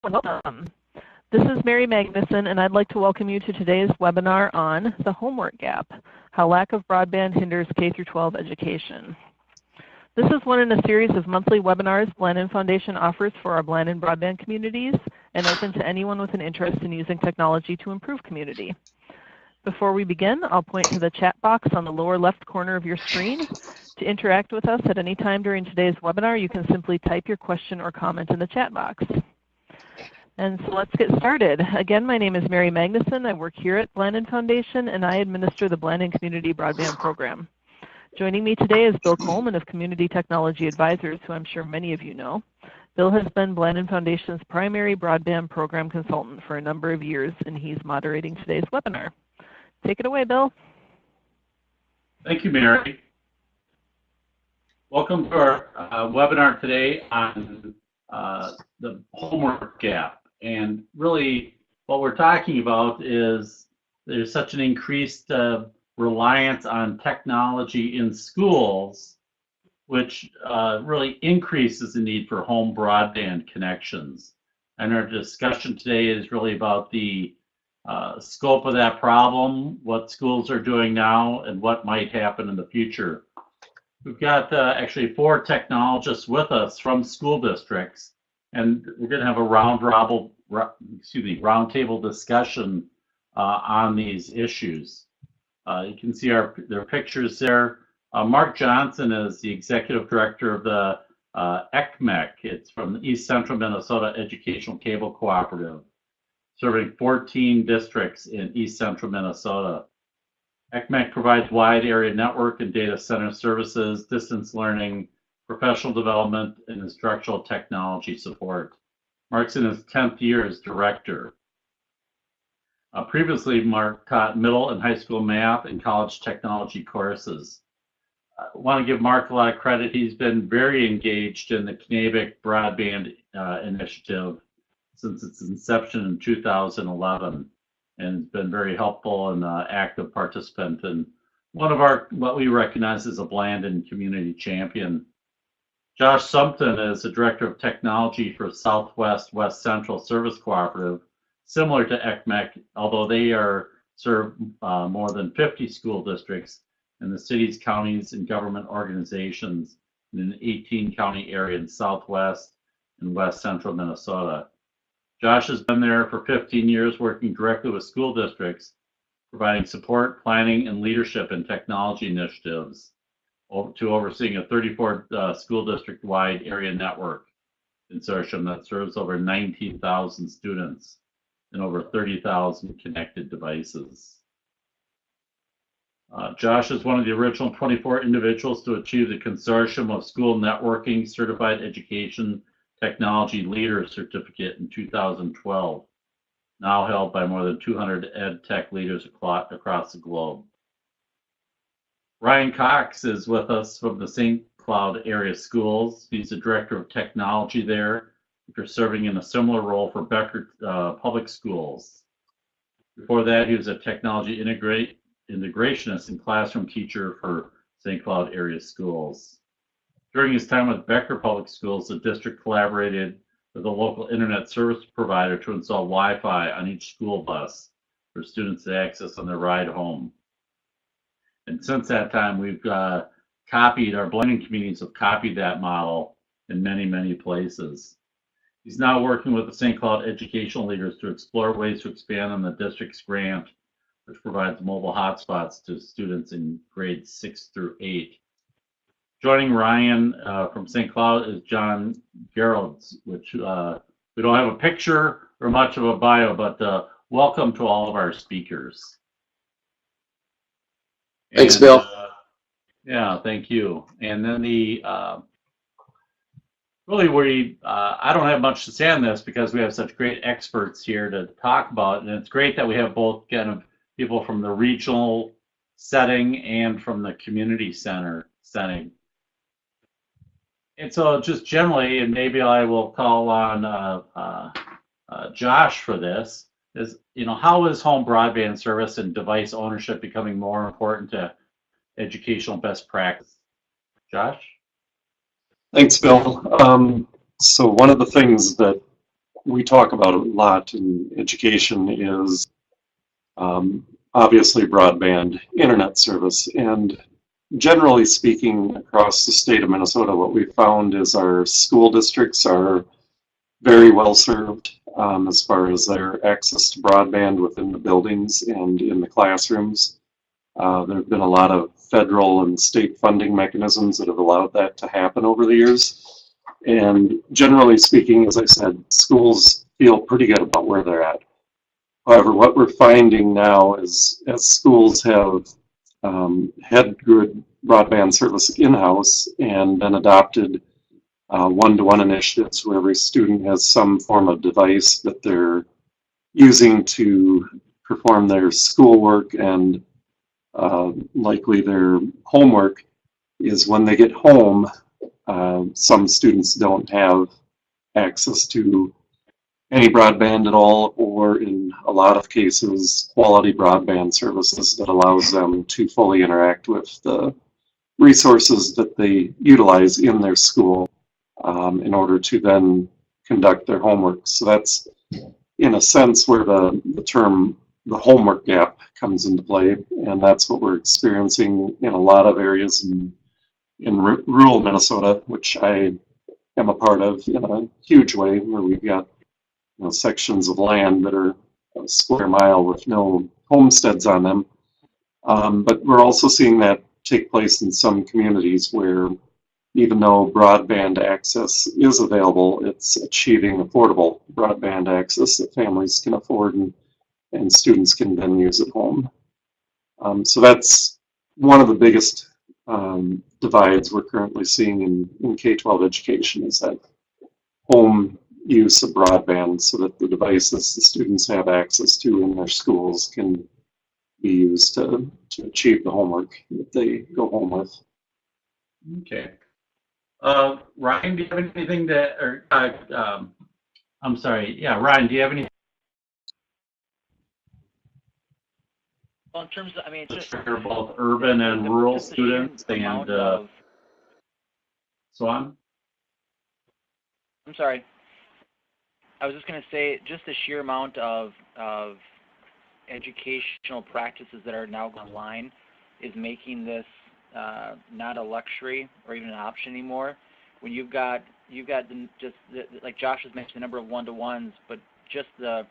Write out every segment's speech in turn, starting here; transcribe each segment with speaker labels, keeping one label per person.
Speaker 1: Welcome. This is Mary Magnuson, and I'd like to welcome you to today's webinar on the homework gap, how lack of broadband hinders K-12 education. This is one in a series of monthly webinars Blandin Foundation offers for our Blandin broadband communities and open to anyone with an interest in using technology to improve community. Before we begin, I'll point to the chat box on the lower left corner of your screen. To interact with us at any time during today's webinar, you can simply type your question or comment in the chat box. And so let's get started. Again, my name is Mary Magnuson. I work here at Blandin Foundation, and I administer the Blandin Community Broadband Program. Joining me today is Bill Coleman of Community Technology Advisors, who I'm sure many of you know. Bill has been Blandin Foundation's primary broadband program consultant for a number of years, and he's moderating today's webinar. Take it away, Bill.
Speaker 2: Thank you, Mary. Welcome to our webinar today on the homework gap. And really, what we're talking about is there's such an increased reliance on technology in schools, which really increases the need for home broadband connections. And our discussion today is really about the scope of that problem, what schools are doing now, and what might happen in the future. We've got actually 4 technologists with us from school districts, and we're going to have a roundtable discussion on these issues. You can see their pictures there. Mark Johnson is the executive director of the ECMEC. It's from the East Central Minnesota Educational Cable Cooperative, serving 14 districts in East Central Minnesota. ECMEC provides wide area network and data center services, distance learning, professional development, and instructional technology support. Mark's in his 10th year as director. Previously, Mark taught middle and high school math and college technology courses. I want to give Mark a lot of credit. He's been very engaged in the KNABIC broadband initiative since its inception in 2011, and has been very helpful and active participant in one of our, what we recognize as a Blandin community champion. Josh Sumpton is the Director of Technology for Southwest West Central Service Cooperative, similar to ECMEC, although they serve more than 50 school districts in the cities, counties, and government organizations in an 18-county area in Southwest and West Central Minnesota. Josh has been there for 15 years working directly with school districts, providing support, planning, and leadership in technology initiatives, to overseeing a 34 school district-wide area network consortium that serves over 19,000 students and over 30,000 connected devices. Josh is one of the original 24 individuals to achieve the Consortium of School Networking Certified Education Technology Leader Certificate in 2012, now held by more than 200 ed tech leaders across the globe. Ryan Cox is with us from the St. Cloud area schools. He's the director of technology there, after serving in a similar role for Becker Public Schools. Before that, he was a technology integrationist and classroom teacher for St. Cloud area schools. During his time with Becker Public Schools, the district collaborated with a local internet service provider to install Wi-Fi on each school bus for students to access on their ride home. And since that time, we've copied, our Blandin communities have copied that model in many, many places. He's now working with the St. Cloud educational leaders to explore ways to expand on the district's grant, which provides mobile hotspots to students in grades 6 through 8. Joining Ryan from St. Cloud is John Gerolds, which we don't have a picture or much of a bio, but welcome to all of our speakers.
Speaker 3: Thanks, Bill.
Speaker 2: Yeah, thank you. And then I don't have much to say on this because we have such great experts here to talk about, and it's great that we have both kind of people from the regional setting and from the community center setting. And so just generally, and maybe I will call on Josh for this, is, how is home broadband service and device ownership becoming more important to educational best practice? Josh?
Speaker 3: Thanks, Bill. So one of the things that we talk about a lot in education is obviously broadband internet service. And generally speaking, across the state of Minnesota, what we found is our school districts are very well served as far as their access to broadband within the buildings and in the classrooms. There have been a lot of federal and state funding mechanisms that have allowed that to happen over the years. And generally speaking, as I said, schools feel pretty good about where they're at. However, what we're finding now is as schools have had good broadband service in-house and then adopted one-to-one initiatives where every student has some form of device that they're using to perform their schoolwork and likely their homework, is when they get home, some students don't have access to any broadband at all, or in a lot of cases, quality broadband services that allows them to fully interact with the resources that they utilize in their school in order to then conduct their homework. So that's, in a sense, where the term the homework gap comes into play, and that's what we're experiencing in a lot of areas in rural Minnesota, which I am a part of in a huge way, where we've got sections of land that are a square mile with no homesteads on them. But we're also seeing that take place in some communities where even though broadband access is available, it's achieving affordable broadband access that families can afford and students can then use at home. So that's one of the biggest divides we're currently seeing in K-12 education, is that home use of broadband so that the devices the students have access to in their schools can be used to achieve the homework that they go home with.
Speaker 2: Okay. Ryan, do you have anything to, or I'm sorry, yeah, Ryan, do you have anything?
Speaker 4: Well, in terms of, I mean, it's just
Speaker 2: for both urban and rural students and so on?
Speaker 4: I'm sorry. I was just going to say, just the sheer amount of educational practices that are now online is making this not a luxury or even an option anymore. When you've got like Josh has mentioned, the number of one-to-ones, but just the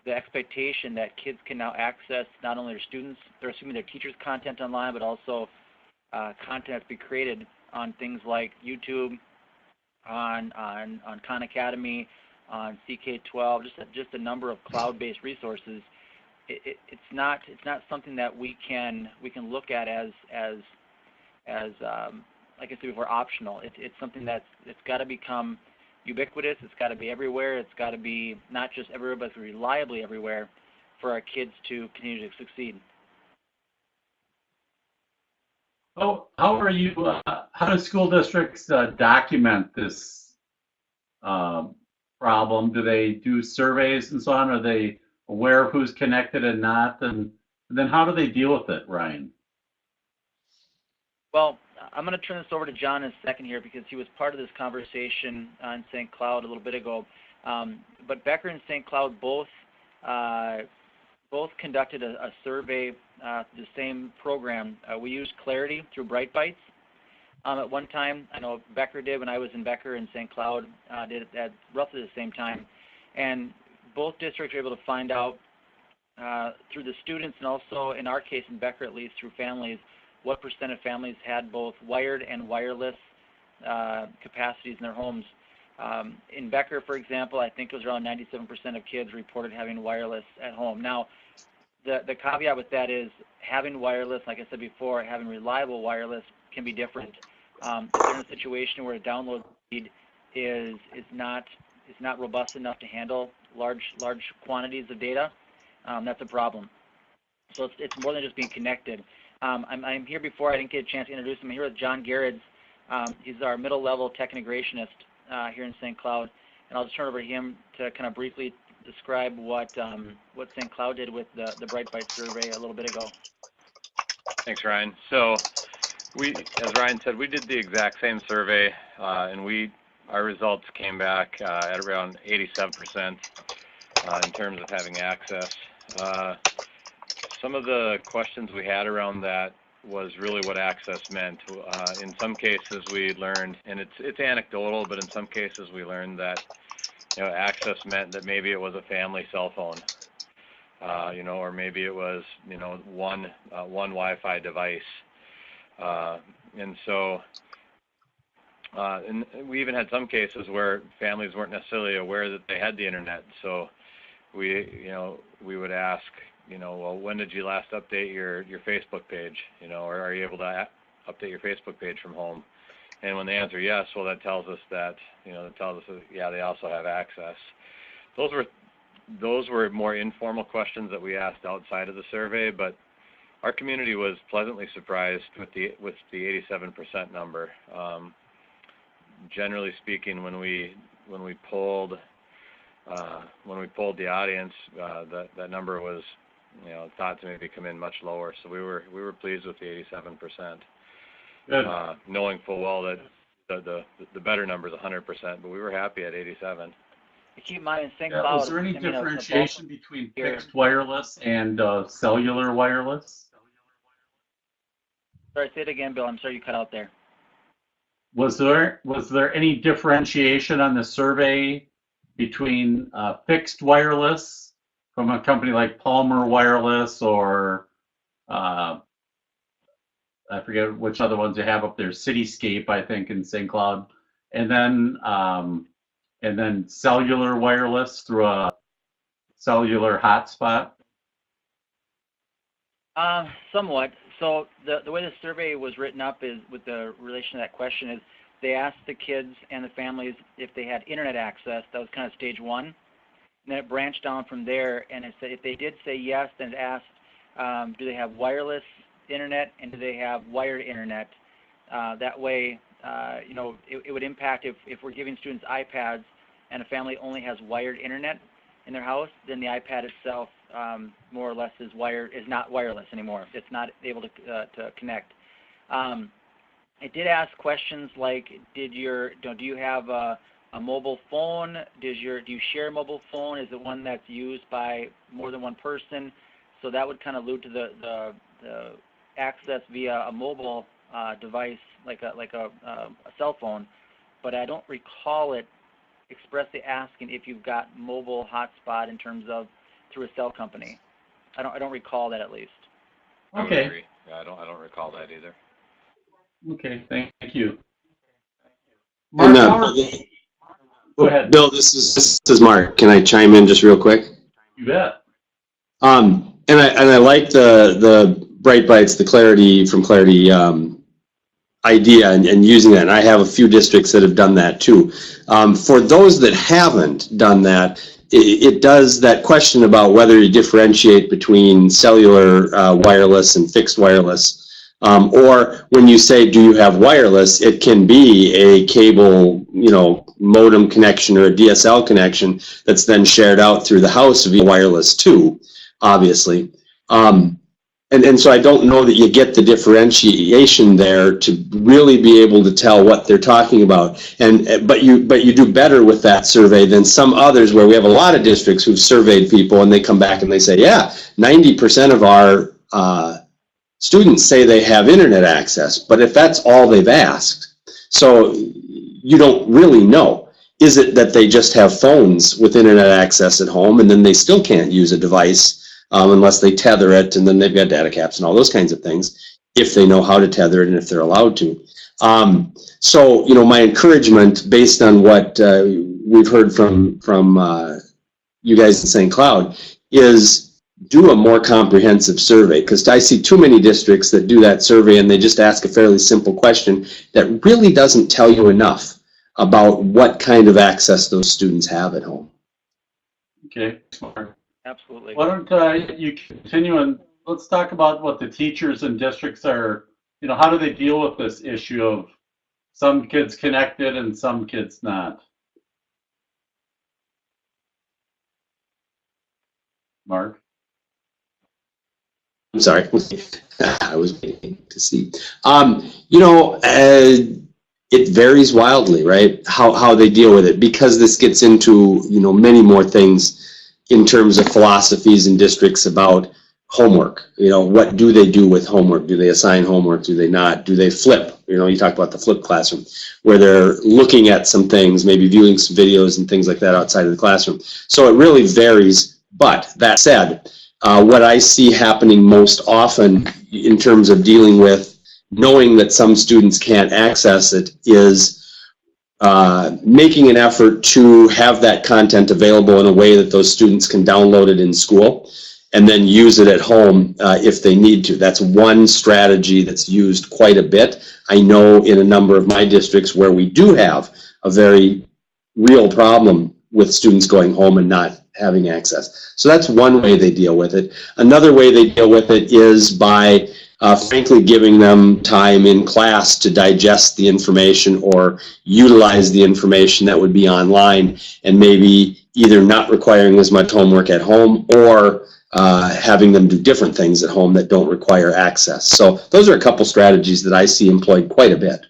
Speaker 4: expectation that kids can now access not only their students, they're assuming their teachers' content online, but also content that's been created on things like YouTube, on Khan Academy, on CK12, just a number of cloud-based resources. It's not something that we can look at as like I said before, optional. It's something it's got to become ubiquitous. It's got to be everywhere. It's got to be not just everywhere, but reliably everywhere for our kids to continue to succeed.
Speaker 2: Oh, how do school districts document this problem? Do they do surveys and so on? Are they aware of who's connected and not? And then how do they deal with it, Ryan?
Speaker 4: Well, I'm going to turn this over to John in a second here because he was part of this conversation in St. Cloud a little bit ago. But Becker and St. Cloud both conducted a survey, the same program. We used Clarity through Bright Bites at one time. I know Becker did when I was in Becker, and St. Cloud did it at roughly the same time. And both districts were able to find out through the students, and also in our case in Becker at least through families, what % of families had both wired and wireless capacities in their homes. In Becker, for example, I think it was around 97% of kids reported having wireless at home. Now, the caveat with that is having wireless, like I said before, having reliable wireless can be different. If they're in a situation where a download speed is not robust enough to handle large quantities of data, that's a problem. So it's more than just being connected. I'm here before. I didn't get a chance to introduce him. I'm here with John Garrett. He's our middle-level tech integrationist here in St. Cloud, and I'll just turn it over to him to kind of briefly describe what St. Cloud did with the Bright Bites survey a little bit ago.
Speaker 5: Thanks, Ryan. So as Ryan said, we did the exact same survey, and we our results came back at around 87% in terms of having access. Some of the questions we had around that was really what access meant. In some cases we learned, and it's anecdotal, but in some cases we learned that access meant that maybe it was a family cell phone, or maybe it was one Wi-Fi device, and so and we even had some cases where families weren't necessarily aware that they had the internet. So we would ask, well, when did you last update your Facebook page, or are you able to update your Facebook page from home? And when they answer yes, well, that tells us that, yeah, they also have access. Those were more informal questions that we asked outside of the survey, but our community was pleasantly surprised with the 87% number. Generally speaking, when we polled the audience, that number was thought to maybe come in much lower. So we were pleased with the 87%. Knowing full well that the better number is 100%, but we were happy at 87.
Speaker 4: Keep in mind, in St. Cloud,
Speaker 2: was there any differentiation between fixed wireless and cellular wireless?
Speaker 4: Sorry, say it again, Bill. I'm sorry you cut out there.
Speaker 2: Was there any differentiation on the survey between fixed wireless from a company like Palmer Wireless or I forget which other ones you have up there, Cityscape, I think, in St. Cloud, and then cellular wireless through a cellular hotspot?
Speaker 4: Somewhat. So the way the survey was written up is, with the relation to that question, is they asked the kids and the families if they had internet access. That was kind of stage one. And then it branched down from there, and it said if they did say yes, then it asked, do they have wireless internet and do they have wired internet? That way, it would impact if we're giving students iPads and a family only has wired internet in their house, then the iPad itself more or less is not wireless anymore. It's not able to connect. It did ask questions like, do you have a mobile phone? Do you share a mobile phone? Is it one that's used by more than one person? So that would kind of allude to the access via a mobile device, like a cell phone. But I don't recall it expressly asking if you've got mobile hotspot in terms of through a cell company. I don't recall that, at least.
Speaker 5: Okay. I would agree. Yeah, I don't recall that either.
Speaker 2: Okay, thank you. Mark, go ahead.
Speaker 6: Bill, this is Mark. Can I chime in just real quick?
Speaker 2: You bet.
Speaker 6: And I like the Bright Bites, the Clarity idea and using that. And I have a few districts that have done that too. For those that haven't done that, it does that question about whether you differentiate between cellular wireless and fixed wireless. Or when you say, do you have wireless, it can be a cable, modem connection or a DSL connection that's then shared out through the house via wireless too, obviously. And so I don't know that you get the differentiation there to really be able to tell what they're talking about. But you do better with that survey than some others where we have a lot of districts who've surveyed people and they come back and they say, yeah, 90% of our students say they have internet access. But if that's all they've asked, so you don't really know. Is it that they just have phones with internet access at home and then they still can't use a device unless they tether it, and then they've got data caps and all those kinds of things, if they know how to tether it and if they're allowed to. So, my encouragement, based on what we've heard from you guys in St. Cloud, is do a more comprehensive survey, because I see too many districts that do that survey and they just ask a fairly simple question that really doesn't tell you enough about what kind of access those students have at home.
Speaker 2: Okay.
Speaker 4: Absolutely.
Speaker 2: Why don't you continue, and let's talk about what the teachers and districts are, how do they deal with this issue of some kids connected and some kids not? Mark?
Speaker 6: I'm sorry. I was waiting to see. it varies wildly, right? How they deal with it, because this gets into, many more things in terms of philosophies and districts about homework. What do they do with homework? Do they assign homework? Do they not? Do they flip? You talk about the flip classroom, where they're looking at some things, maybe viewing some videos and things like that outside of the classroom. So it really varies. But that said, what I see happening most often in terms of dealing with knowing that some students can't access it is making an effort to have that content available in a way that those students can download it in school and then use it at home if they need to. That's one strategy that's used quite a bit. I know in a number of my districts where we do have a very real problem with students going home and not having access. So that's one way they deal with it. Another way they deal with it is by frankly giving them time in class to digest the information or utilize the information that would be online, and maybe either not requiring as much homework at home or having them do different things at home that don't require access. So those are a couple strategies that I see employed quite a bit.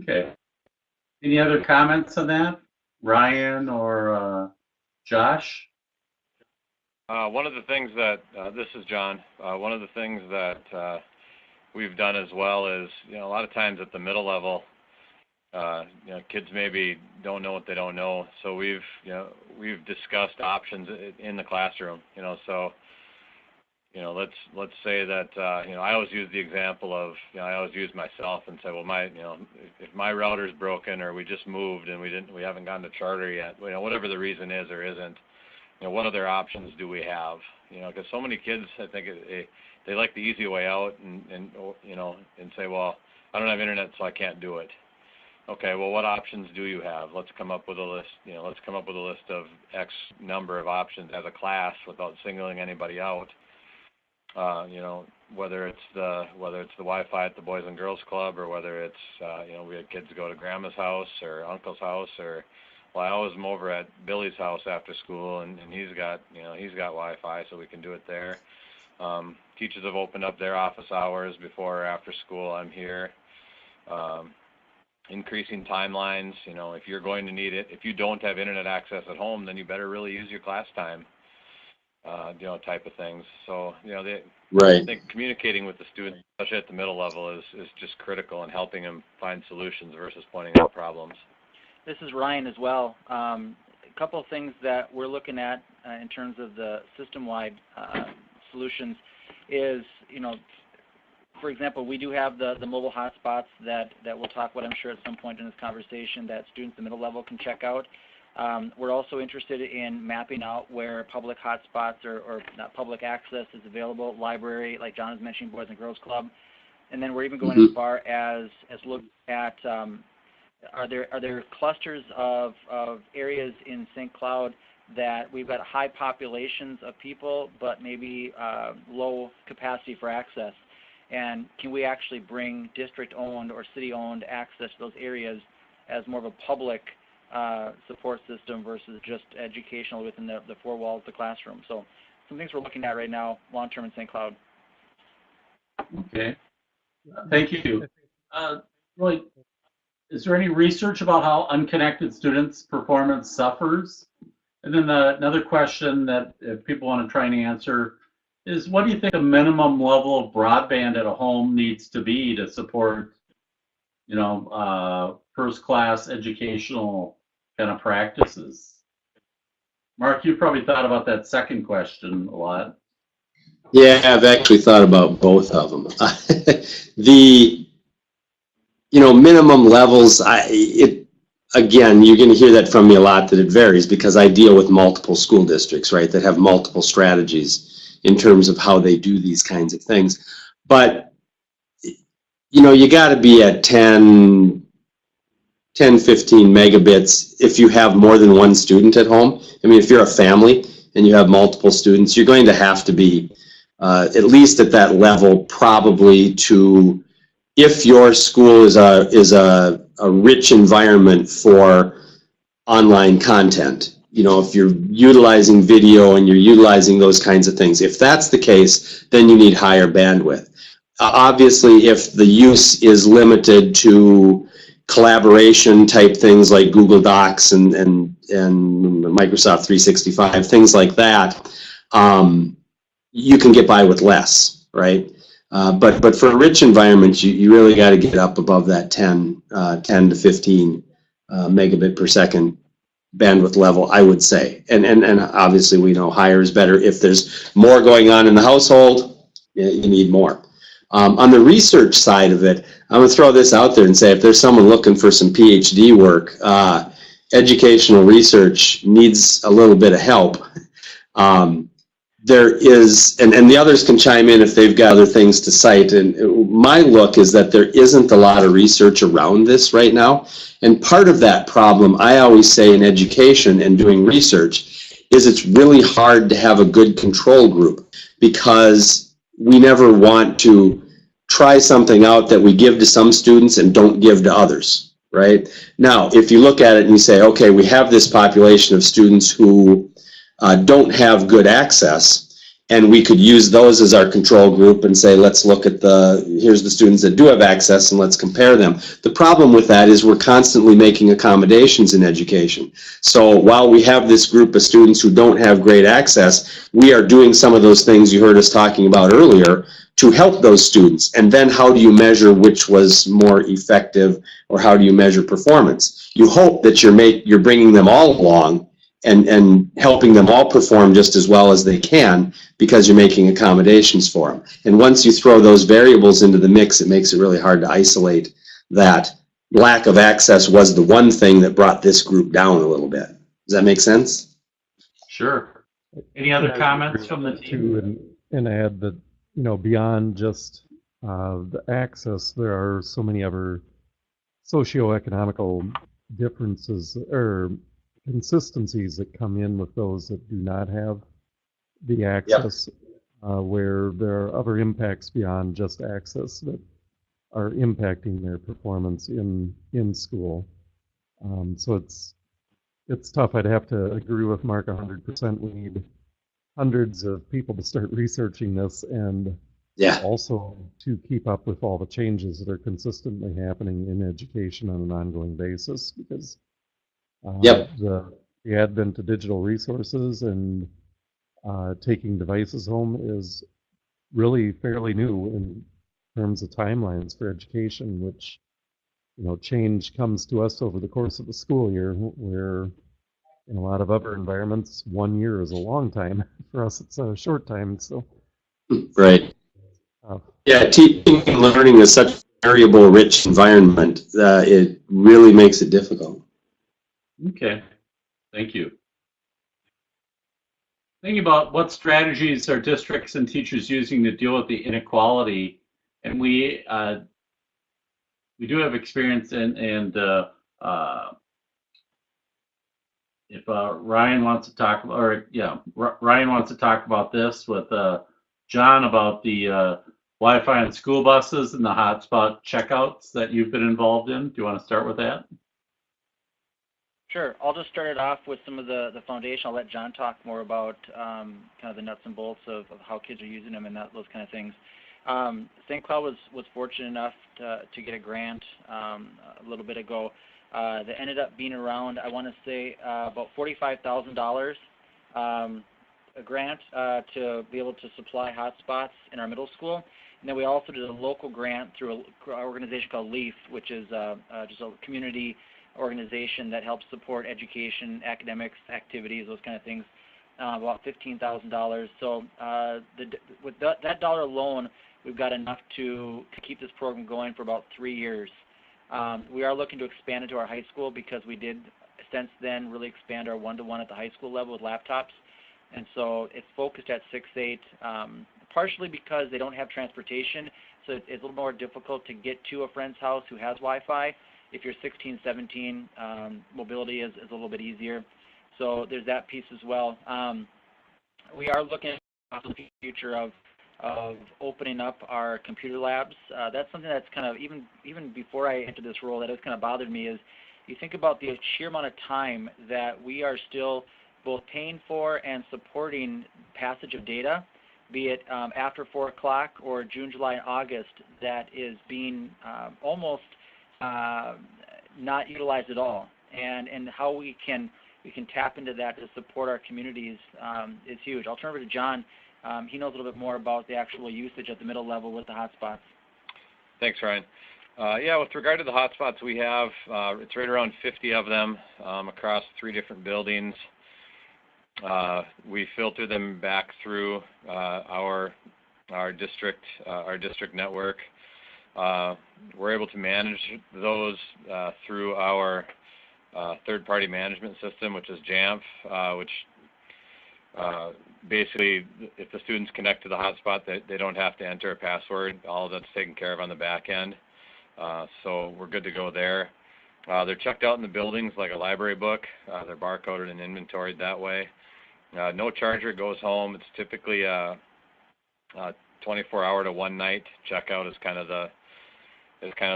Speaker 2: Okay. Any other comments on that? Ryan or Josh?
Speaker 5: One of the things that, this is John, one of the things that we've done as well is, a lot of times at the middle level, kids maybe don't know what they don't know. So we've discussed options in the classroom, so, let's say that, I always use the example of, I always use myself and say, well, if my router's broken or we just moved and we haven't gotten to charter yet, whatever the reason is or isn't, what other options do we have? Because so many kids, I think they like the easy way out and say, well, I don't have internet, so I can't do it. Okay, well, what options do you have? Let's come up with a list. Let's come up with a list of X number of options as a class without singling anybody out. Whether it's the Wi-Fi at the Boys and Girls Club, or whether it's we had kids go to Grandma's house or Uncle's house, or I always am over at Billy's house after school, and he's got Wi-Fi, so we can do it there. Teachers have opened up their office hours before or after school. I'm here. Increasing timelines. If you're going to need it, if you don't have internet access at home, then you better really use your class time. Type of things. So
Speaker 6: right.
Speaker 5: I think communicating with the students, especially at the middle level, is just critical in helping them find solutions versus pointing out problems.
Speaker 4: This is Ryan as well. A couple of things that we're looking at in terms of the system-wide solutions is, for example, we do have the mobile hotspots that we'll talk about, I'm sure, at some point in this conversation that students at the middle level can check out. We're also interested in mapping out where public hotspots or not public access is available, library, like John was mentioning, Boys and Girls Club. And then we're even going as far as look at are there clusters of areas in St. Cloud that we've got high populations of people but maybe low capacity for access, and can we actually bring district-owned or city-owned access to those areas as more of a public support system versus just educational within the four walls of the classroom? So some things we're looking at right now long-term in St. Cloud.
Speaker 2: Okay, thank you. Roy, is there any research about how unconnected students' performance suffers? And then another question that if people want to try and answer is, what do you think the minimum level of broadband at a home needs to be to support, first-class educational kind of practices? Mark, you probably thought about that second question a lot.
Speaker 6: Yeah, I've actually thought about both of them. The minimum levels, again, you're going to hear that from me a lot, that it varies, because I deal with multiple school districts, right, that have multiple strategies in terms of how they do these kinds of things. But, you got to be at 10, 15 megabits if you have more than one student at home. I mean, if you're a family and you have multiple students, you're going to have to be at least at that level, probably, to, if your school is a rich environment for online content, if you're utilizing video and you're utilizing those kinds of things. If that's the case, then you need higher bandwidth. Obviously, if the use is limited to collaboration type things like Google Docs and Microsoft 365, things like that, you can get by with less, right? But for a rich environment, you really got to get up above that 10 to 15 megabit per second bandwidth level, I would say. And obviously we know higher is better. If there's more going on in the household, you need more. On the research side of it, I'm going to throw this out there and say if there's someone looking for some PhD work, educational research needs a little bit of help. There is, and the others can chime in if they've got other things to cite, and my look is that there isn't a lot of research around this right now. And part of that problem, I always say in education and doing research, is it's really hard to have a good control group because we never want to try something out that we give to some students and don't give to others, right? Now, if you look at it and you say, okay, we have this population of students who don't have good access, and we could use those as our control group and say, let's look at here's the students that do have access and let's compare them. The problem with that is we're constantly making accommodations in education. So while we have this group of students who don't have great access, we are doing some of those things you heard us talking about earlier to help those students. And then how do you measure which was more effective, or how do you measure performance? You hope that you're bringing them all along and helping them all perform just as well as they can because you're making accommodations for them. And once you throw those variables into the mix, it makes it really hard to isolate that lack of access was the one thing that brought this group down a little bit. Does that make sense?
Speaker 2: Sure. Any other comments from the team?
Speaker 7: And add that, beyond just the access, there are so many other socioeconomical differences or consistencies that come in with those that do not have the access, where there are other impacts beyond just access that are impacting their performance in school. So it's tough. I'd have to agree with Mark 100%. We need hundreds of people to start researching this, and also to keep up with all the changes that are consistently happening in education on an ongoing basis, because the advent of digital resources and taking devices home is really fairly new in terms of timelines for education, which, change comes to us over the course of the school year, where in a lot of other environments, 1 year is a long time. For us, it's a short time. So,
Speaker 6: right. Teaching and learning is such a variable, rich environment that it really makes it difficult.
Speaker 2: Okay, thank you. Thinking about what strategies are districts and teachers using to deal with the inequality, and we do have experience if Ryan wants to talk about, Ryan wants to talk about this with John about the Wi-Fi on school buses and the hotspot checkouts that you've been involved in. Do you want to start with that?
Speaker 4: Sure. I'll just start it off with some of the foundation. I'll let John talk more about kind of the nuts and bolts of how kids are using them and those kind of things. St. Cloud was fortunate enough to get a grant a little bit ago that ended up being around, I want to say, about $45,000 a grant to be able to supply hotspots in our middle school. And then we also did a local grant through an organization called LEAF, which is just a community organization that helps support education, academics, activities, those kind of things, about $15,000. So with that dollar alone, we've got enough to keep this program going for about 3 years. We are looking to expand it to our high school because we did, since then, really expand our one-to-one at the high school level with laptops. And so it's focused at 6-8, partially because they don't have transportation, so it's a little more difficult to get to a friend's house who has Wi-Fi. If you're 16, 17, mobility is a little bit easier. So there's that piece as well. We are looking at the future of opening up our computer labs. That's something that's kind of, even before I entered this role, that has kind of bothered me, is you think about the sheer amount of time that we are still both paying for and supporting passage of data, be it after 4 o'clock or June, July, and August, that is being almost not utilized at all, and how we can tap into that to support our communities is huge. I'll turn over to John. He knows a little bit more about the actual usage at the middle level with the hotspots.
Speaker 5: Thanks, Ryan. Yeah, with regard to the hotspots, we have it's right around 50 of them across 3 different buildings. We filter them back through our district network. We're able to manage those through our third-party management system, which is JAMF, which basically, if the students connect to the hotspot, they don't have to enter a password. All of that's taken care of on the back end. So we're good to go there. They're checked out in the buildings like a library book. They're barcoded and inventoried that way. No charger goes home. It's typically a 24-hour to one night checkout is kind of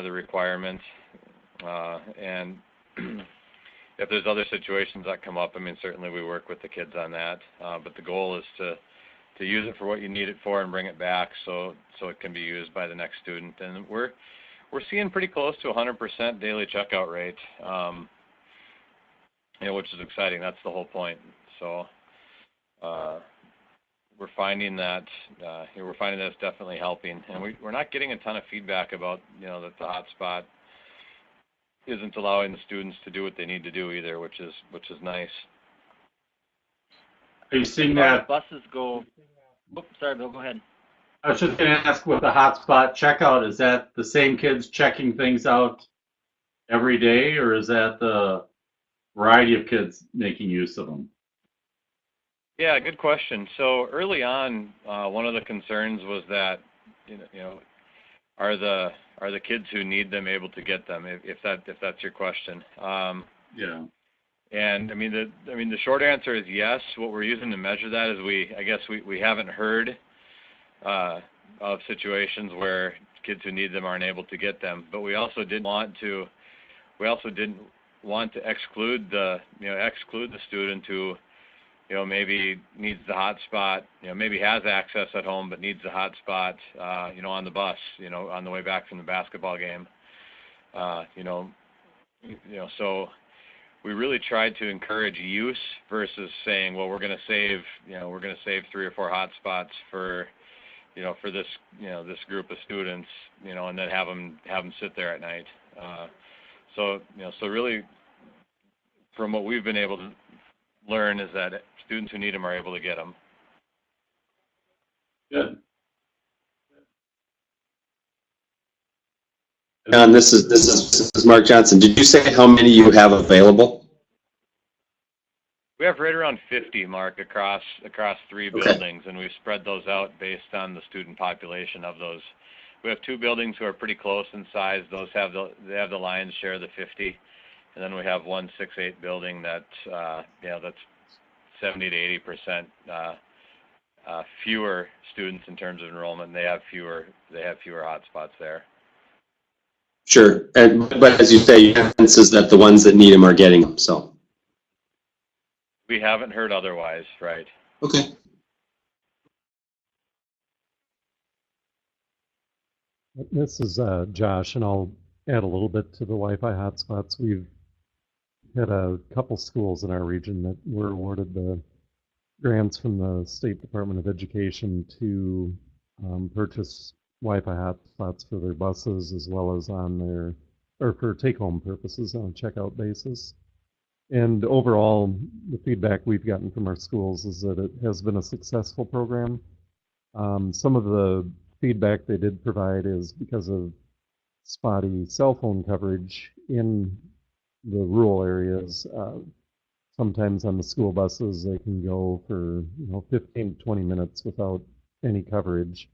Speaker 5: the requirement. And if there's other situations that come up, I mean, certainly we work with the kids on that. But the goal is to use it for what you need it for and bring it back so it can be used by the next student. And we're seeing pretty close to 100% daily checkout rate, which is exciting. That's the whole point. So we're finding that it's definitely helping, and we're not getting a ton of feedback about that the hotspot isn't allowing the students to do what they need to do either, which is nice.
Speaker 2: Are you seeing that?
Speaker 4: Buses go. Oh, sorry, Bill. Go ahead.
Speaker 2: I was just going to ask, with the hotspot checkout, is that the same kids checking things out every day, or is that the variety of kids making use of them?
Speaker 5: Yeah, good question. So early on, one of the concerns was that, are the kids who need them able to get them? If that's your question.
Speaker 2: Yeah.
Speaker 5: And I mean the short answer is yes. What we're using to measure that is we haven't heard of situations where kids who need them aren't able to get them. But we also didn't want to exclude the student who maybe needs the hotspot, maybe has access at home but needs the hotspot, on the bus, on the way back from the basketball game, So we really tried to encourage use versus saying, well, we're going to save 3 or 4 hotspots for this group of students, and then have them sit there at night. So really, from what we've been able to learn is that students who need them are able to get them.
Speaker 2: Good.
Speaker 6: And this is Mark Johnson. Did you say how many you have available?
Speaker 5: We have right around 50, Mark, across 3 buildings, and we've spread those out based on the student population of those. We have 2 buildings who are pretty close in size. Those have the lion's share of the 50, and then we have one 6-8 building that's 70 to 80% fewer students in terms of enrollment. And they have fewer hotspots there.
Speaker 6: Sure, but as you say, your sense is that the ones that need them are getting them. So
Speaker 5: we haven't heard otherwise, right?
Speaker 6: Okay.
Speaker 7: This is Josh, and I'll add a little bit to the Wi-Fi hotspots. We've had a couple schools in our region that were awarded the grants from the State Department of Education to purchase Wi-Fi hotspots for their buses, as well as for take-home purposes on a checkout basis. And overall, the feedback we've gotten from our schools is that it has been a successful program. Some of the feedback they did provide is because of spotty cell phone coverage in the rural areas. Sometimes on the school buses, they can go for 15 to 20 minutes without any coverage,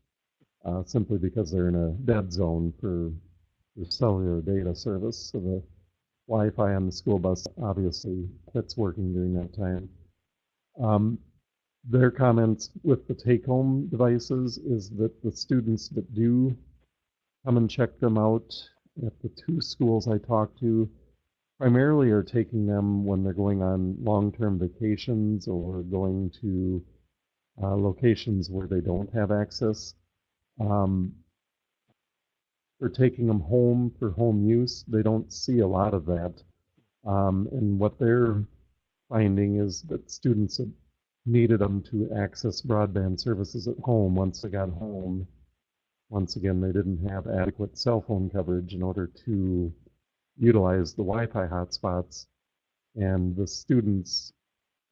Speaker 7: simply because they're in a dead zone for cellular data service. So the Wi-Fi on the school bus, obviously, that's working during that time. Their comments with the take-home devices is that the students that do come and check them out at the 2 schools I talked to primarily are taking them when they're going on long-term vacations or going to locations where they don't have access. or taking them home for home use, they don't see a lot of that. And what they're finding is that students have needed them to access broadband services at home once they got home. Once again, they didn't have adequate cell phone coverage in order to utilize the Wi-Fi hotspots, and the students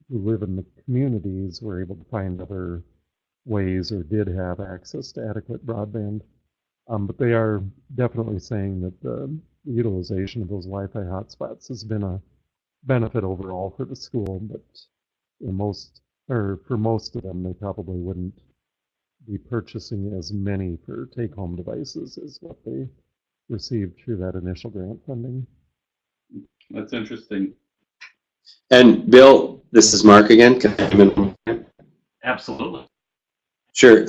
Speaker 7: who live in the communities were able to find other ways or did have access to adequate broadband. But they are definitely saying that the utilization of those Wi-Fi hotspots has been a benefit overall for the school, but for most of them, they probably wouldn't be purchasing as many for take-home devices as what they received through that initial grant funding.
Speaker 2: That's interesting.
Speaker 6: And Bill, this is Mark again. Can I come in?
Speaker 2: Absolutely.
Speaker 6: Sure.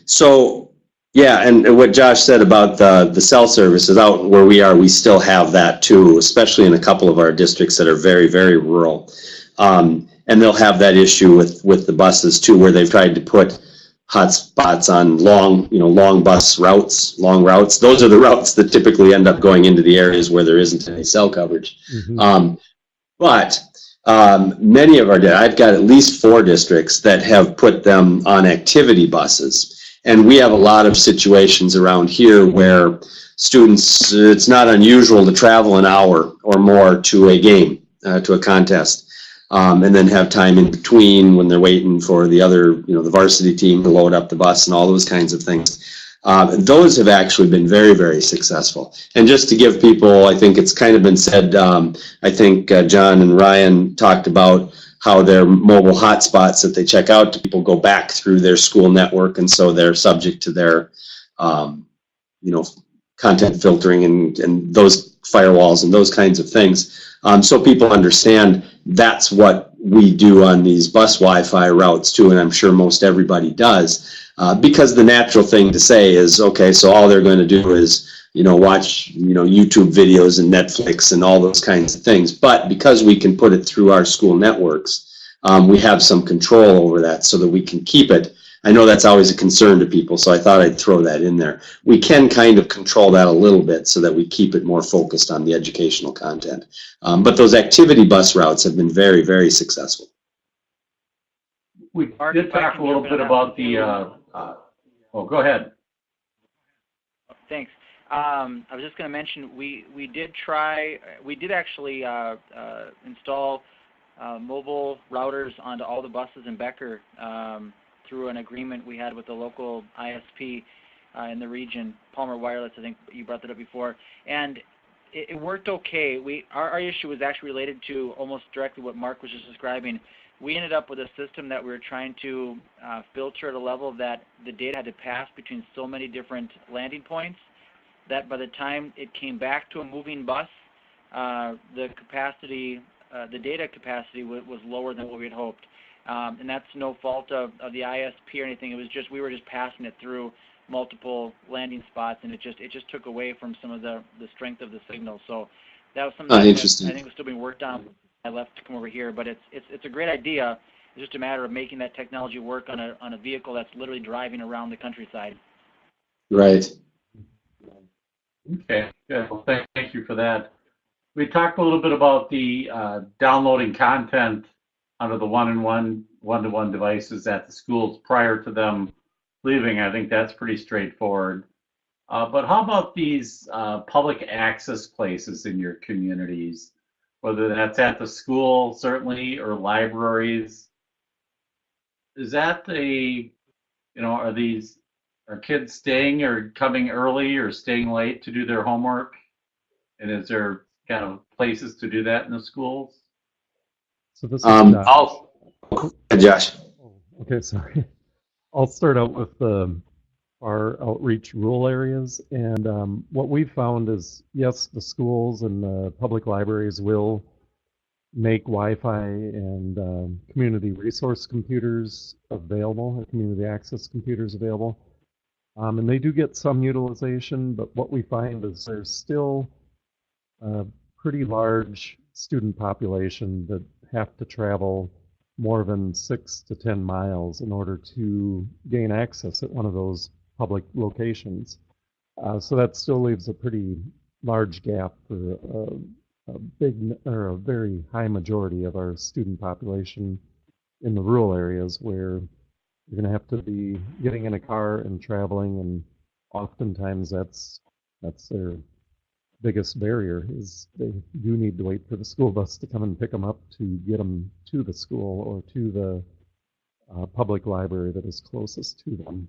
Speaker 6: So yeah, and what Josh said about the cell services out where we are, we still have that too, especially in a couple of our districts that are very, very rural. And they'll have that issue with the buses too, where they've tried to put hotspots on long bus routes, long routes. Those are the routes that typically end up going into the areas where there isn't any cell coverage. Mm-hmm. But many of I've got at least 4 districts that have put them on activity buses. And we have a lot of situations around here where students, it's not unusual to travel an hour or more to a game, to a contest. And then have time in between when they're waiting for the other, the varsity team to load up the bus and all those kinds of things. Those have actually been very, very successful. And just to give people, I think it's kind of been said, I think John and Ryan talked about how their mobile hotspots that they check out to people go back through their school network, and so they're subject to their, content filtering and those firewalls and those kinds of things. So people understand that's what we do on these bus Wi-Fi routes too, and I'm sure most everybody does, because the natural thing to say is, okay, so all they're going to do is, watch, YouTube videos and Netflix and all those kinds of things. But because we can put it through our school networks, we have some control over that so that we can keep it. I know that's always a concern to people, so I thought I'd throw that in there. We can kind of control that a little bit so that we keep it more focused on the educational content. But those activity bus routes have been very, very successful.
Speaker 2: We did talk a little bit about the, go ahead.
Speaker 4: Thanks. I was just going to mention, we did actually install mobile routers onto all the buses in Becker through an agreement we had with the local ISP in the region, Palmer Wireless. I think you brought that up before, and it worked okay. Our issue was actually related to almost directly what Mark was just describing. We ended up with a system that we were trying to filter at a level that the data had to pass between so many different landing points that by the time it came back to a moving bus, the capacity, the data capacity was lower than what we had hoped. And that's no fault of the ISP or anything. It was just we were just passing it through multiple landing spots, and it just took away from some of the strength of the signal. So that was something that I think was still being worked on. I left to come over here, but it's a great idea. It's just a matter of making that technology work on a vehicle that's literally driving around the countryside.
Speaker 6: Right.
Speaker 2: Okay, good. Well, thank you for that. We talked a little bit about the downloading content under the one-to-one devices at the schools prior to them leaving. I think that's pretty straightforward. But how about these public access places in your communities, whether that's at the school, certainly, or libraries? Is that are kids staying or coming early or staying late to do their homework? And is there kind of places to do that in the schools?
Speaker 7: So this is
Speaker 6: Josh.
Speaker 7: Okay, sorry. I'll start out with our outreach rural areas, and what we've found is, yes, the schools and the public libraries will make Wi-Fi and community resource computers available, community access computers available, and they do get some utilization, but what we find is there's still a pretty large student population that have to travel more than 6 to 10 miles in order to gain access at one of those public locations. So that still leaves a pretty large gap for a big or a very high majority of our student population in the rural areas where you're going to have to be getting in a car and traveling, and oftentimes that's their biggest barrier is they do need to wait for the school bus to come and pick them up to get them to the school or to the public library that is closest to them.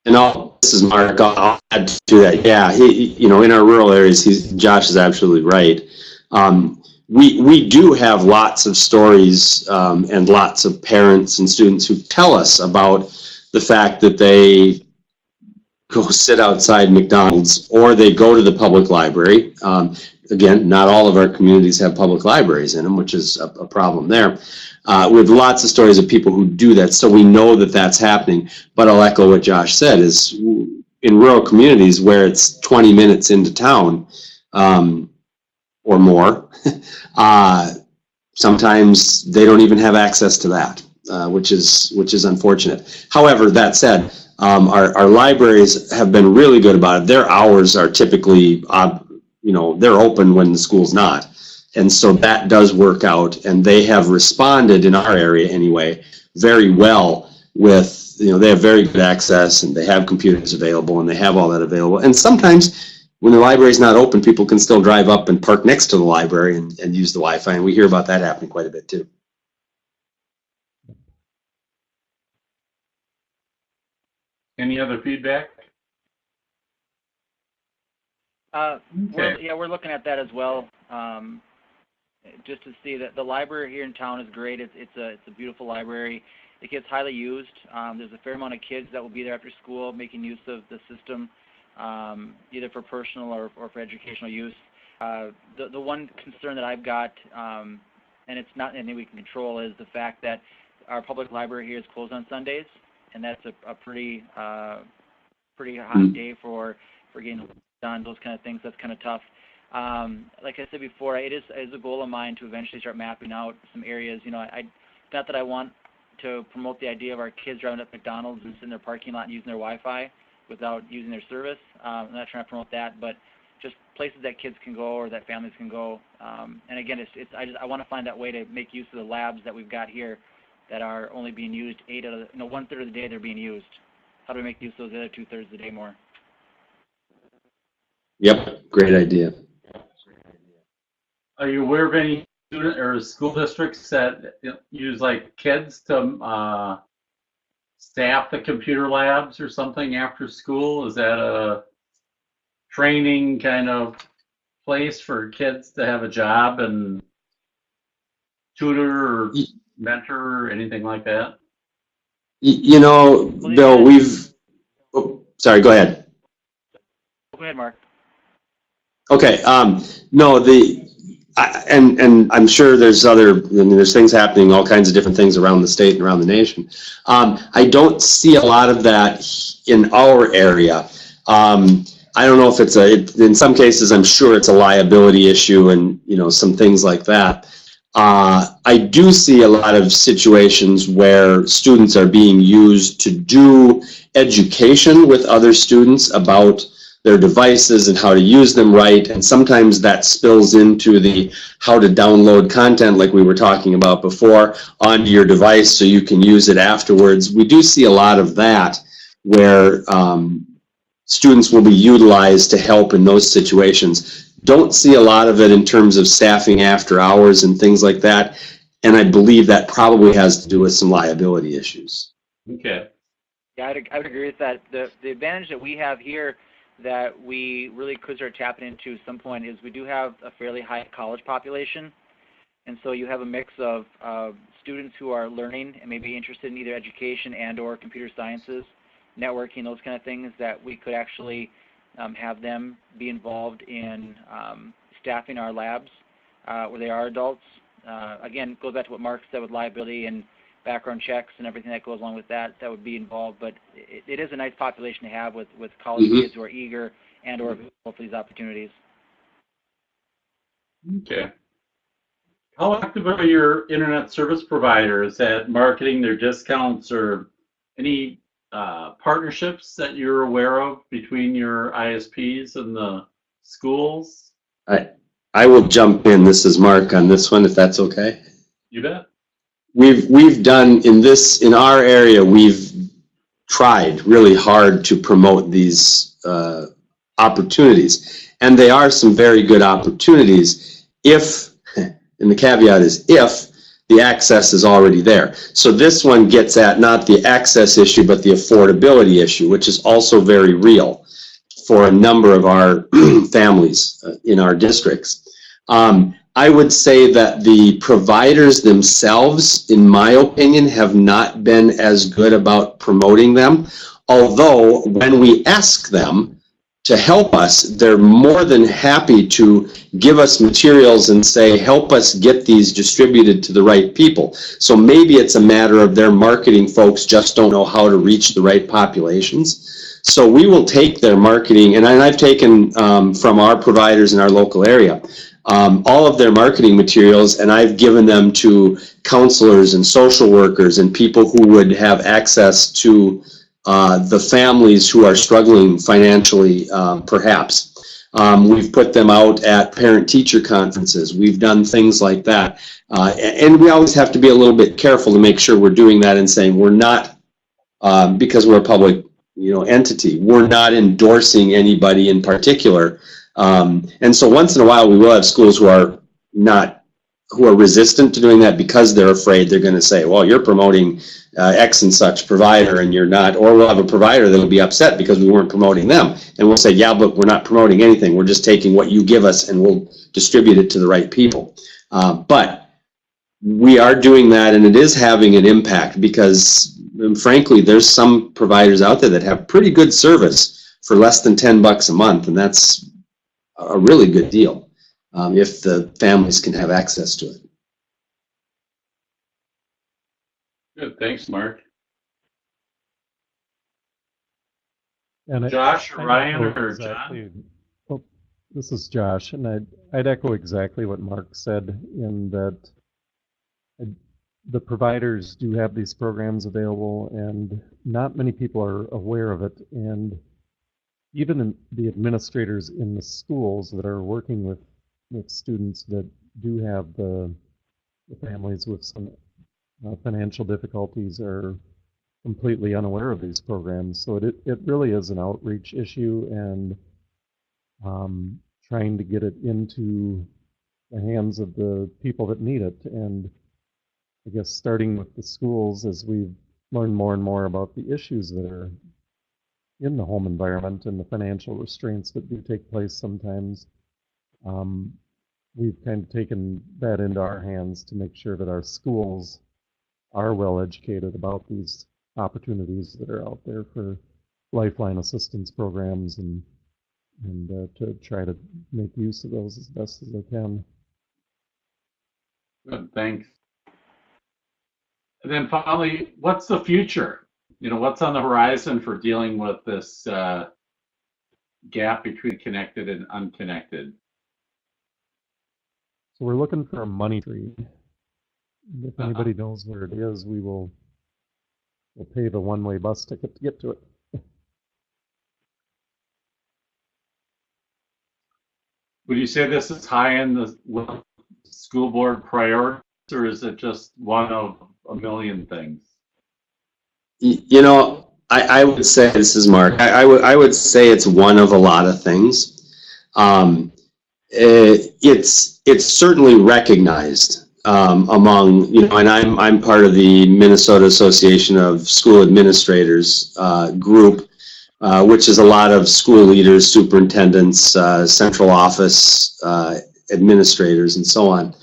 Speaker 6: And this is Mark. I'll add to that. Yeah, in our rural areas, Josh is absolutely right. We do have lots of stories and lots of parents and students who tell us about the fact that they go sit outside McDonald's or they go to the public library. Again, not all of our communities have public libraries in them, which is a problem there. We have lots of stories of people who do that, so we know that that's happening. But I'll echo what Josh said, is in rural communities where it's 20 minutes into town or more, sometimes they don't even have access to that, which is unfortunate. However, that said, our libraries have been really good about it. Their hours are typically, they're open when the school's not. And so that does work out, and they have responded in our area anyway very well with, they have very good access and they have computers available and they have all that available. And sometimes when the library's not open, people can still drive up and park next to the library and use the Wi-Fi, and we hear about that happening quite a bit too.
Speaker 2: Any other feedback?
Speaker 4: Okay. We're looking at that as well. Just to see that the library here in town is great. It's a beautiful library. It gets highly used. There's a fair amount of kids that will be there after school making use of the system, either for personal or for educational use. The one concern that I've got, and it's not anything we can control, is the fact that our public library here is closed on Sundays, and that's a pretty hot day for getting done, those kind of things. That's kind of tough. Like I said before, it is a goal of mine to eventually start mapping out some areas. Not that I want to promote the idea of our kids driving up McDonald's and sitting in their parking lot and using their Wi-Fi without using their service. I'm not trying to promote that, but just places that kids can go or that families can go. And again, I want to find that way to make use of the labs that we've got here that are only being used 1/3 of the day they're being used. How do we make use of those other 2/3 of the day more?
Speaker 6: Yep, great idea.
Speaker 2: Are you aware of any student or school districts that use like kids to staff the computer labs or something after school? Is that a training kind of place for kids to have a job and tutor or mentor or anything like that?
Speaker 6: Bill, sorry, go ahead.
Speaker 4: Go ahead, Mark.
Speaker 6: Okay, and I'm sure there's there's things happening, all kinds of different things around the state and around the nation. I don't see a lot of that in our area. I don't know if in some cases, I'm sure it's a liability issue and, some things like that. I do see a lot of situations where students are being used to do education with other students about their devices and how to use them right, and sometimes that spills into the how to download content like we were talking about before onto your device so you can use it afterwards. We do see a lot of that where students will be utilized to help in those situations. Don't see a lot of it in terms of staffing after hours and things like that, and I believe that probably has to do with some liability issues.
Speaker 2: Okay.
Speaker 4: Yeah, I would agree with that. The advantage that we have here that we really could start tapping into some point is we do have a fairly high college population, and so you have a mix of students who are learning and maybe interested in either education and or computer sciences, networking, those kind of things, that we could actually have them be involved in staffing our labs where they are adults. Again, it goes back to what Mark said with liability and background checks and everything that goes along with that would be involved. But it is a nice population to have with college kids who are eager and or available for these opportunities.
Speaker 2: Okay. How active are your internet service providers at marketing their discounts or any partnerships that you're aware of between your ISPs and the schools?
Speaker 6: I will jump in. This is Mark on this one, if that's okay.
Speaker 2: You bet.
Speaker 6: We've done in our area, we've tried really hard to promote these opportunities, and they are some very good opportunities if, and the caveat is if, the access is already there. So this one gets at not the access issue, but the affordability issue, which is also very real for a number of our families in our districts. I would say that the providers themselves, in my opinion, have not been as good about promoting them. Although when we ask them to help us, they're more than happy to give us materials and say, help us get these distributed to the right people. So maybe it's a matter of their marketing folks just don't know how to reach the right populations. So we will take their marketing, and I've taken from our providers in our local area, all of their marketing materials, and I've given them to counselors and social workers and people who would have access to the families who are struggling financially, perhaps. We've put them out at parent-teacher conferences. We've done things like that. And we always have to be a little bit careful to make sure we're doing that and saying we're not, because we're a public entity, we're not endorsing anybody in particular. And so once in a while we will have schools who are resistant to doing that because they're afraid they're going to say, well, you're promoting X and such provider and you're not, or we'll have a provider that'll be upset because we weren't promoting them. And we'll say, yeah, but we're not promoting anything. We're just taking what you give us and we'll distribute it to the right people. But we are doing that, and it is having an impact because, frankly, there's some providers out there that have pretty good service for less than $10 a month, and that's a really good deal if the families can have access to it.
Speaker 2: Good, thanks, Mark.
Speaker 7: And
Speaker 2: Josh, or Ryan, or
Speaker 7: exactly,
Speaker 2: John?
Speaker 7: Oh, this is Josh, and I'd echo exactly what Mark said in that the providers do have these programs available, and not many people are aware of it. And even the administrators in the schools that are working with students that do have the families with some financial difficulties are completely unaware of these programs. So it really is an outreach issue, and trying to get it into the hands of the people that need it. And I guess starting with the schools, as we've learned more and more about the issues that are in the home environment and the financial restraints that do take place sometimes, we've kind of taken that into our hands to make sure that our schools are well educated about these opportunities that are out there for lifeline assistance programs, and to try to make use of those as best as they can.
Speaker 2: Good, thanks. And then finally, what's the future? What's on the horizon for dealing with this gap between connected and unconnected?
Speaker 7: So we're looking for a money tree. If anybody knows where it is, we'll pay the one-way bus ticket to get to it.
Speaker 2: Would you say this is high in the school board priorities, or is it just one of a million things?
Speaker 6: I would say, this is Mark, I would say it's one of a lot of things. It's certainly recognized among, and I'm part of the Minnesota Association of School Administrators group, which is a lot of school leaders, superintendents, central office administrators, and so on.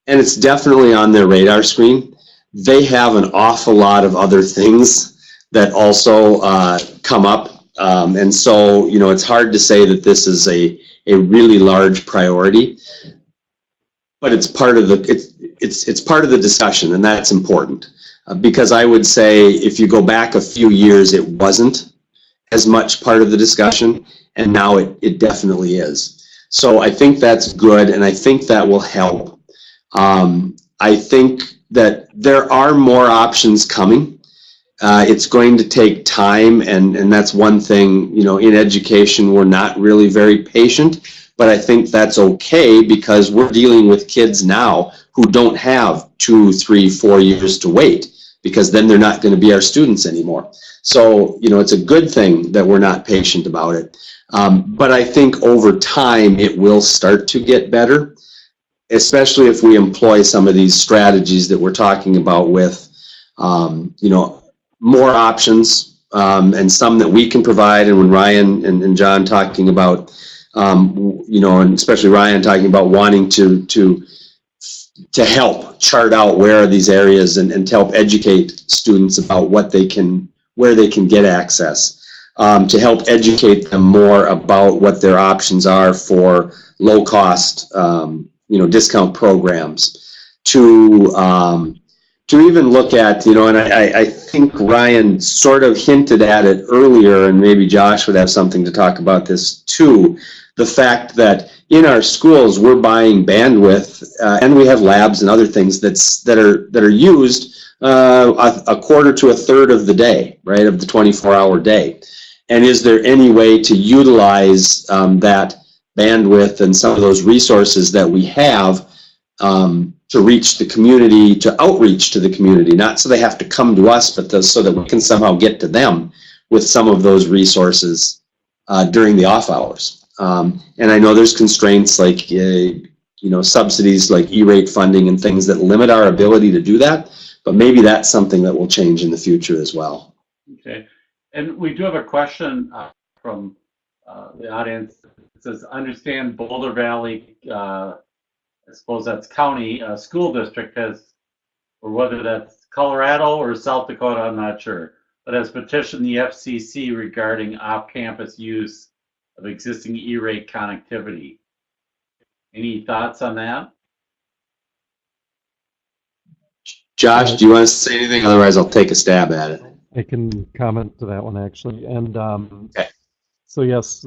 Speaker 6: And it's definitely on their radar screen. They have an awful lot of other things that also come up. And so, it's hard to say that this is a really large priority, but it's part of it's part of the discussion, and that's important. Because I would say if you go back a few years, it wasn't as much part of the discussion, and now it definitely is. So I think that's good, and I think that will help. I think that there are more options coming. It's going to take time, and that's one thing, you know, in education, we're not really very patient, but I think that's okay because we're dealing with kids now who don't have 2, 3, 4 years to wait, because then they're not going to be our students anymore. So, you know, it's a good thing that we're not patient about it. But I think over time it will start to get better, especially if we employ some of these strategies that we're talking about with, you know, more options, and some that we can provide. And when Ryan and John talking about, you know, and especially Ryan talking about wanting to help chart out where are these areas and to help educate students about what they can, where they can get access, to help educate them more about what their options are for low cost, you know, discount programs, to even look at, you know, and I think Ryan sort of hinted at it earlier, and maybe Josh would have something to talk about this too, the fact that in our schools we're buying bandwidth, and we have labs and other things that are used a quarter to a third of the day, right, of the 24-hour day. And is there any way to utilize that bandwidth and some of those resources that we have to reach the community, to outreach to the community, not so they have to come to us, but so that we can somehow get to them with some of those resources during the off hours. And I know there's constraints like, you know, subsidies like ERATE funding and things that limit our ability to do that, but maybe that's something that will change in the future as well.
Speaker 2: Okay, and we do have a question from the audience. It says, understand Boulder Valley, I suppose that's county, school district has, or whether that's Colorado or South Dakota, I'm not sure, but has petitioned the FCC regarding off-campus use of existing E-rate connectivity. Any thoughts on that?
Speaker 6: Josh, do you want to say anything? Otherwise, I'll take a stab at it.
Speaker 7: I can comment to that one actually. And
Speaker 6: Okay.
Speaker 7: so yes,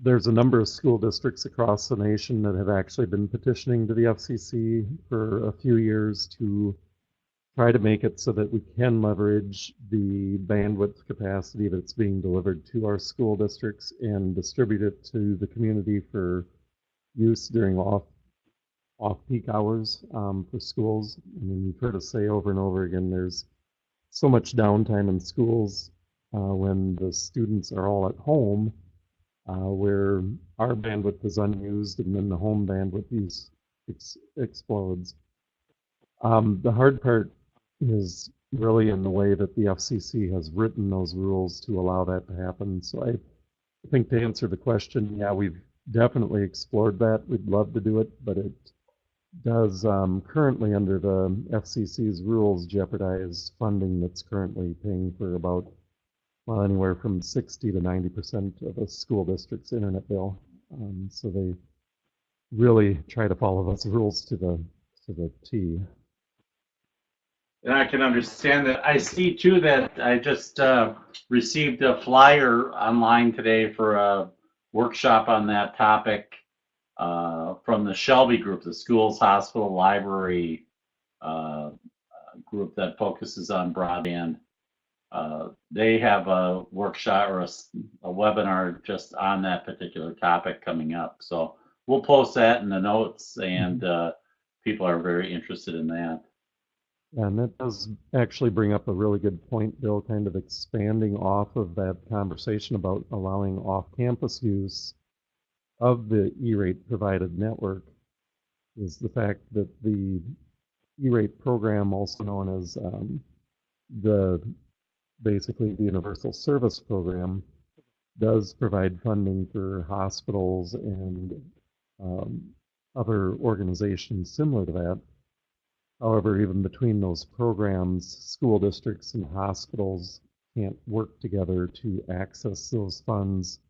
Speaker 7: there's a number of school districts across the nation that have actually been petitioning to the FCC for a few years to try to make it so that we can leverage the bandwidth capacity that's being delivered to our school districts and distribute it to the community for use during off-peak hours for schools. I mean, you've heard us say over and over again, there's so much downtime in schools when the students are all at home, where our bandwidth is unused and then the home bandwidth use explodes. The hard part is really in the way that the FCC has written those rules to allow that to happen. So I think to answer the question, yeah, we've definitely explored that. We'd love to do it, but it does currently under the FCC's rules jeopardize funding that's currently paying for about, well, anywhere from 60 to 90% of a school district's internet bill. So they really try to follow those rules to the T.
Speaker 2: And I can understand that. I see too that I just received a flyer online today for a workshop on that topic from the Shelby group, the schools, hospital, library group that focuses on broadband. They have a workshop or a webinar just on that particular topic coming up. So we'll post that in the notes, and people are very interested in that.
Speaker 7: And that does actually bring up a really good point, Bill, kind of expanding off of that conversation about allowing off-campus use of the E-rate provided network, is the fact that the E-rate program, also known as basically the Universal Service Program, does provide funding for hospitals and other organizations similar to that. However, even between those programs, school districts and hospitals can't work together to access those funds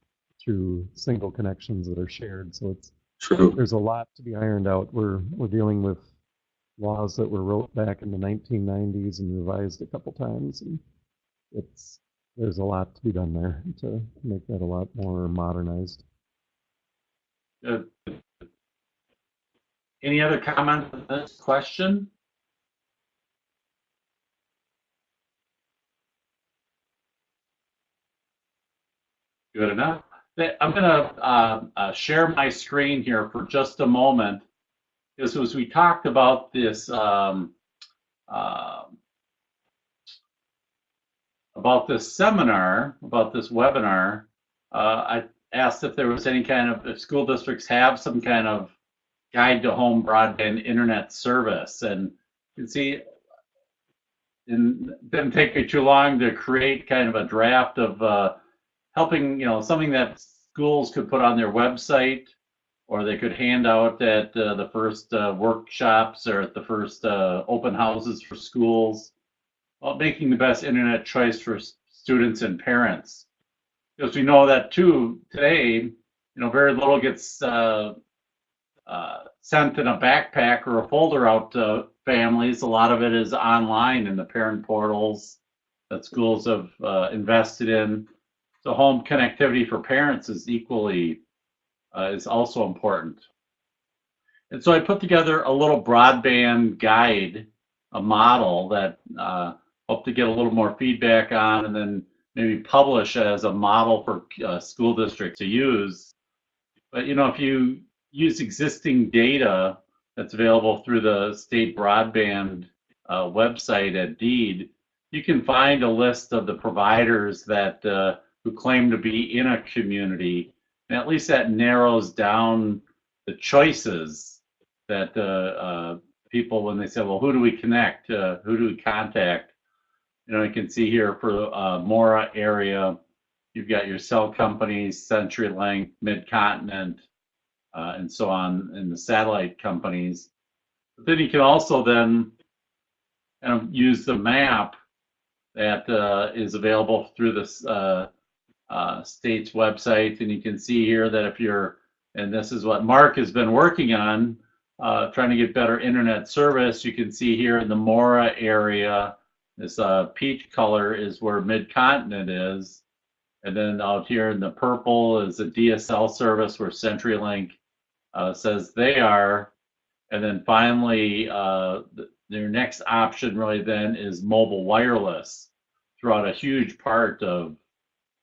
Speaker 7: through single connections that are shared. So it's
Speaker 6: True.
Speaker 7: There's a lot to be ironed out. We're dealing with laws that were wrote back in the 1990s and revised a couple times, and there's a lot to be done there to make that a lot more modernized.
Speaker 2: Any other comments on this question? Good enough. I'm going to share my screen here for just a moment, because as we talked about this seminar, about this webinar, I asked if there was any kind of, if school districts have some kind of guide to home broadband internet service. And you can see, it didn't take me too long to create kind of a draft of helping, something that schools could put on their website, or they could hand out at the first workshops or at the first open houses for schools, about making the best internet choice for students and parents. Because we know that too, today, very little gets sent in a backpack or a folder out to families. A lot of it is online in the parent portals that schools have invested in. So home connectivity for parents is equally, is also important. And so I put together a little broadband guide, a model that hope to get a little more feedback on, and then maybe publish as a model for school districts to use. But if you use existing data that's available through the state broadband website at DEED, you can find a list of the providers that who claim to be in a community, and at least that narrows down the choices that people, when they say, well, who do we connect, who do we contact? You can see here for the Mora area, you've got your cell companies, CenturyLink, Mid-Continent, and so on, and the satellite companies. But then you can also then kind of use the map that is available through this state's website, and you can see here that if you're, and this is what Mark has been working on, trying to get better internet service. You can see here in the Mora area, this peach color is where Mid-Continent is, and then out here in the purple is a DSL service where CenturyLink says they are, and then finally their next option really then is mobile wireless throughout a huge part of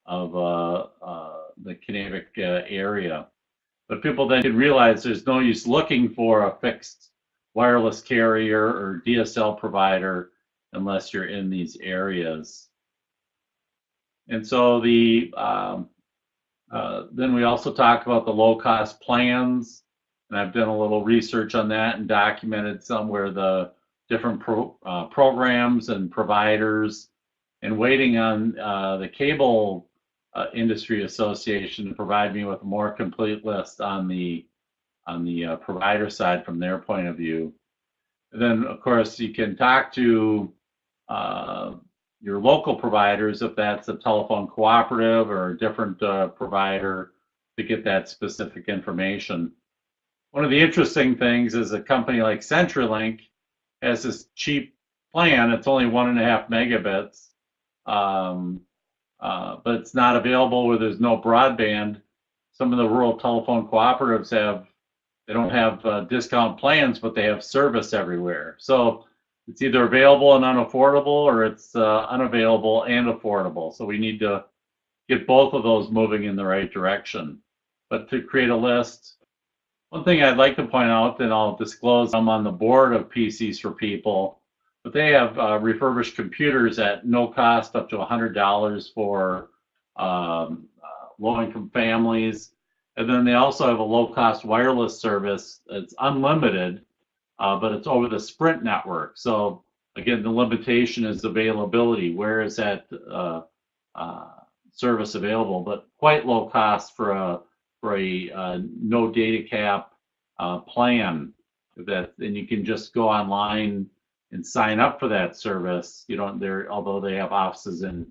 Speaker 2: the Knavic area. But people then can realize there's no use looking for a fixed wireless carrier or DSL provider unless you're in these areas. And so then we also talk about the low-cost plans, and I've done a little research on that and documented somewhere the different programs and providers, and waiting on the Cable Industry Association to provide me with a more complete list on the provider side from their point of view. And then, of course, you can talk to your local providers, if that's a telephone cooperative or a different provider, to get that specific information. One of the interesting things is a company like CenturyLink has this cheap plan. It's only 1.5 megabits, but it's not available where there's no broadband. Some of the rural telephone cooperatives they don't have discount plans, but they have service everywhere. So it's either available and unaffordable, or it's unavailable and affordable. So we need to get both of those moving in the right direction. But to create a list, one thing I'd like to point out, and I'll disclose, I'm on the board of PCs for People, but they have refurbished computers at no cost, up to $100 for low-income families. And then they also have a low-cost wireless service. It's unlimited, but it's over the Sprint network. So again, the limitation is availability. Where is that service available? But quite low cost for a no data cap plan. That, and you can just go online and sign up for that service. You don't, although they have offices in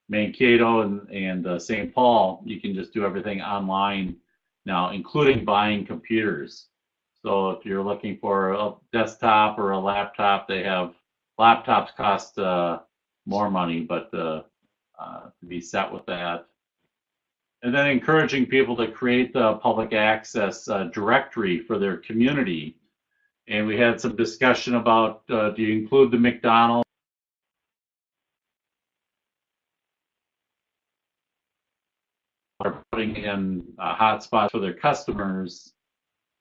Speaker 2: Mankato and St. Paul, you can just do everything online now, including buying computers. So if you're looking for a desktop or a laptop, they have laptops cost more money, but to be set with that. And then encouraging people to create the public access directory for their community. And we had some discussion about, do you include the McDonald's are putting in hotspots for their customers.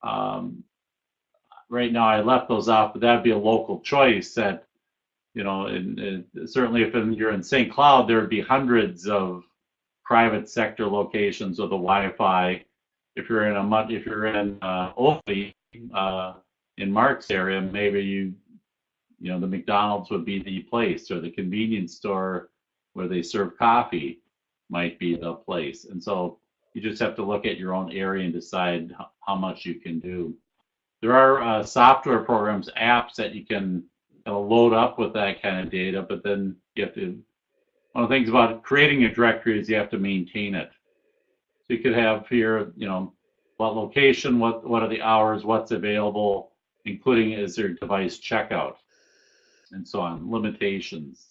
Speaker 2: Right now, I left those off, but that'd be a local choice. That certainly if you're in St. Cloud, there would be hundreds of private sector locations with a Wi-Fi. If you're in Oakley, in Mark's area, maybe the McDonald's would be the place, or the convenience store where they serve coffee might be the place. And so you just have to look at your own area and decide how much you can do. There are software programs, apps that you can load up with that kind of data, but then you have to, one of the things about creating a directory is you have to maintain it. So you could have here, what location, what are the hours, what's available, including is there device checkout, and so on, limitations.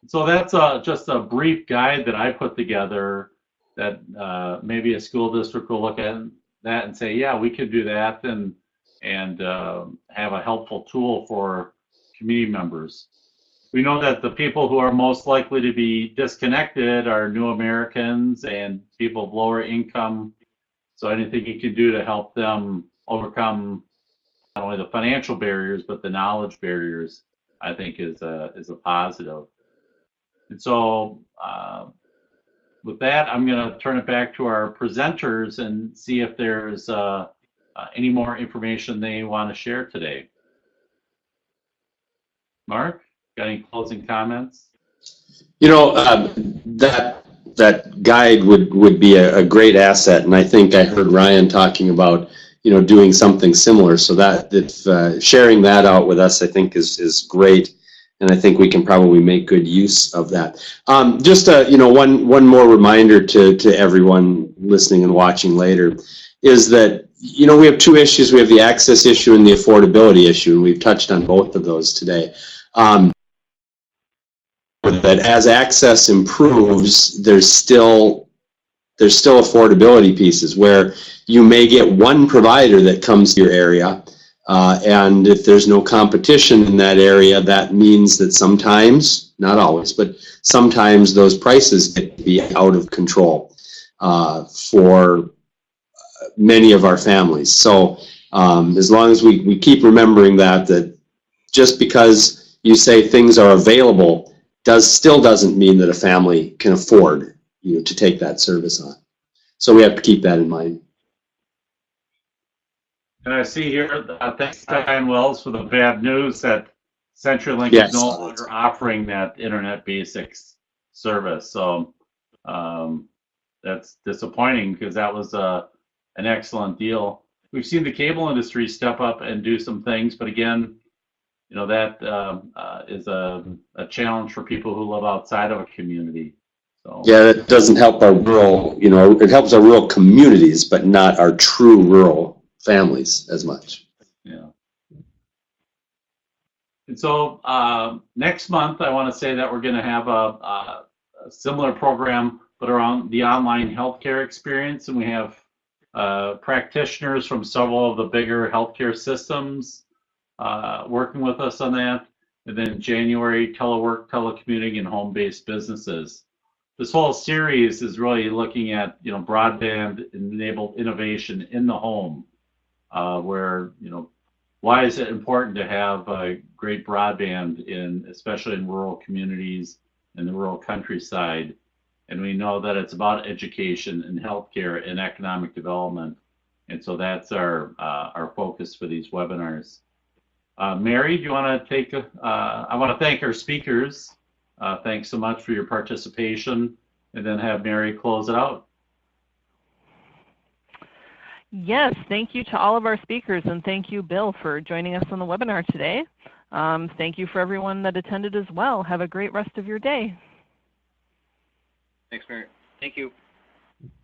Speaker 2: So that's just a brief guide that I put together that maybe a school district will look at that and say, yeah, we could do that, and have a helpful tool for community members. We know that the people who are most likely to be disconnected are new Americans and people of lower income. So anything you can do to help them overcome not only the financial barriers, but the knowledge barriers, I think is a positive. And so with that, I'm going to turn it back to our presenters and see if there's any more information they want to share today. Mark, got any closing comments?
Speaker 6: That guide would be a great asset, and I think I heard Ryan talking about doing something similar. So that if sharing that out with us, I think is great, and I think we can probably make good use of that. Just one more reminder to everyone listening and watching later is that we have two issues. We have the access issue and the affordability issue, and we've touched on both of those today. That as access improves, there's still affordability pieces where you may get one provider that comes to your area, and if there's no competition in that area, that means that sometimes, not always, but sometimes those prices get to be out of control for many of our families. So as long as we keep remembering that just because you say things are available still doesn't mean that a family can afford to take that service on. So we have to keep that in mind.
Speaker 2: And I see here, thanks to Diane Wells for the bad news that CenturyLink is no longer offering that Internet Basics service. So that's disappointing because that was an excellent deal. We've seen the cable industry step up and do some things, but again, that is a challenge for people who live outside of a community. So
Speaker 6: yeah, that doesn't help our rural, it helps our rural communities, but not our true rural families as much.
Speaker 2: Yeah. And so next month, I want to say that we're going to have a similar program, but around the online healthcare experience, and we have practitioners from several of the bigger healthcare systems working with us on that. And then in January, telework, telecommuting, and home-based businesses. This whole series is really looking at broadband-enabled innovation in the home, where why is it important to have great broadband especially in rural communities and the rural countryside. And we know that it's about education and healthcare and economic development. And so that's our focus for these webinars. Mary, do you want to take I want to thank our speakers. Thanks so much for your participation, and then have Mary close it out.
Speaker 1: Yes, thank you to all of our speakers, and thank you, Bill, for joining us on the webinar today. Thank you for everyone that attended as well. Have a great rest of your day.
Speaker 4: Thanks, Mary. Thank you.